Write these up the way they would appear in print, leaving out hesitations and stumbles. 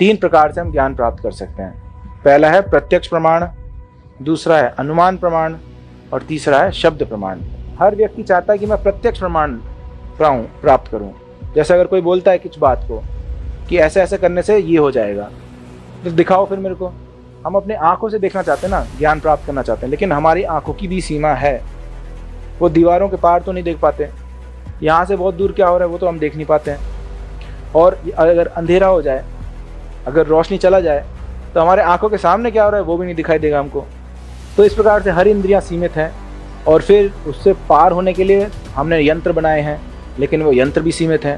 तीन प्रकार से हम ज्ञान प्राप्त कर सकते हैं। पहला है प्रत्यक्ष प्रमाण, दूसरा है अनुमान प्रमाण और तीसरा है शब्द प्रमाण। हर व्यक्ति चाहता है कि मैं प्रत्यक्ष प्रमाण प्राप्त करूं। जैसे अगर कोई बोलता है कुछ बात को कि ऐसे ऐसे करने से ये हो जाएगा, तो दिखाओ फिर मेरे को। हम अपने आंखों से देखना चाहते हैं ना, ज्ञान प्राप्त करना चाहते हैं, लेकिन हमारी आंखों की भी सीमा है। वो दीवारों के पार तो नहीं देख पाते, यहाँ से बहुत दूर क्या हो रहा है वो तो हम देख नहीं पाते हैं। और अगर अंधेरा हो जाए, अगर रोशनी चला जाए, तो हमारे आंखों के सामने क्या हो रहा है वो भी नहीं दिखाई देगा हमको। तो इस प्रकार से हर इंद्रियां सीमित हैं, और फिर उससे पार होने के लिए हमने यंत्र बनाए हैं, लेकिन वो यंत्र भी सीमित हैं।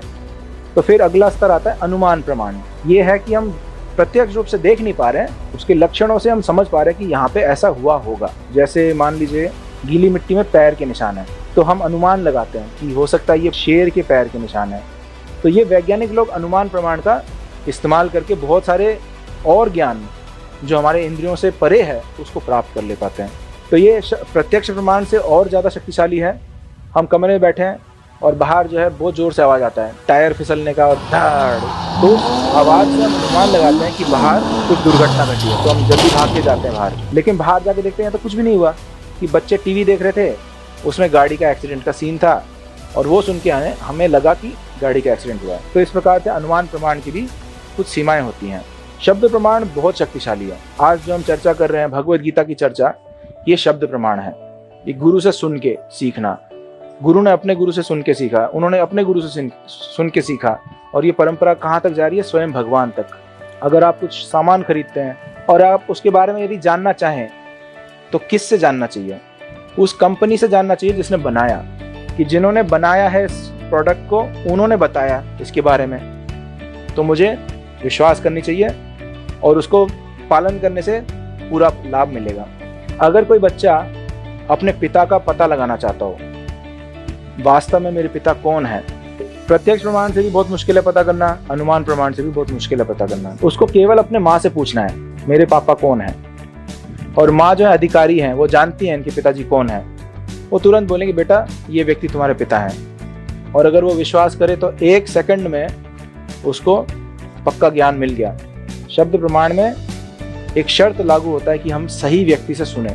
तो फिर अगला स्तर आता है अनुमान प्रमाण। ये है कि हम प्रत्यक्ष रूप से देख नहीं पा रहे हैं, उसके लक्षणों से हम समझ पा रहे हैं कि यहाँ पे ऐसा हुआ होगा। जैसे मान लीजिए गीली मिट्टी में पैर के निशान है, तो हम अनुमान लगाते हैं कि हो सकता है ये शेर के पैर के निशान है। तो ये वैज्ञानिक लोग अनुमान प्रमाण का इस्तेमाल करके बहुत सारे और ज्ञान जो हमारे इंद्रियों से परे है उसको प्राप्त कर ले पाते हैं। तो ये प्रत्यक्ष प्रमाण से और ज़्यादा शक्तिशाली है। हम कमरे में बैठे हैं और बाहर जो है बहुत ज़ोर से आवाज़ आता है, टायर फिसलने का और धड़, तो आवाज़ से हम अनुमान लगाते हैं कि बाहर कुछ दुर्घटना घटी है, तो हम जल्दी भाग के जाते हैं बाहर। लेकिन बाहर जाके देखते हैं तो कुछ भी नहीं हुआ, कि बच्चे टीवी देख रहे थे, उसमें गाड़ी का एक्सीडेंट का सीन था, और वो सुन के हमें लगा कि गाड़ी का एक्सीडेंट हुआ है। तो इस प्रकार से अनुमान प्रमाण की भी कुछ सीमाएं होती हैं। शब्द प्रमाण बहुत शक्तिशाली है। आज जो हम चर्चा कर रहे हैं भगवद गीता की चर्चा, ये शब्द प्रमाण है। ये गुरु से सुन के सीखना, गुरु ने अपने गुरु से सुन के सीखा, उन्होंने अपने गुरु से सुन के सीखा, और ये परंपरा कहाँ तक जा रही है? स्वयं भगवान तक। अगर आप कुछ सामान खरीदते हैं और आप उसके बारे में यदि जानना चाहें तो किस से जानना चाहिए? उस कंपनी से जानना चाहिए जिसने बनाया, कि जिन्होंने बनाया है इस प्रोडक्ट को उन्होंने बताया इसके बारे में, तो मुझे विश्वास करनी चाहिए और उसको पालन करने से पूरा लाभ मिलेगा। अगर कोई बच्चा अपने पिता का पता लगाना चाहता हो, वास्तव में मेरे पिता कौन है, प्रत्यक्ष प्रमाण से भी बहुत मुश्किल है पता करना, अनुमान प्रमाण से भी बहुत मुश्किल है पता करना। उसको केवल अपने माँ से पूछना है मेरे पापा कौन है, और माँ जो है अधिकारी हैं, वो जानती हैं इनके पिताजी कौन है। वो तुरंत बोलेंगे बेटा ये व्यक्ति तुम्हारे पिता हैं। और अगर वो विश्वास करे तो 1 सेकंड में उसको पक्का ज्ञान मिल गया। शब्द प्रमाण में एक शर्त लागू होता है कि हम सही व्यक्ति से सुने।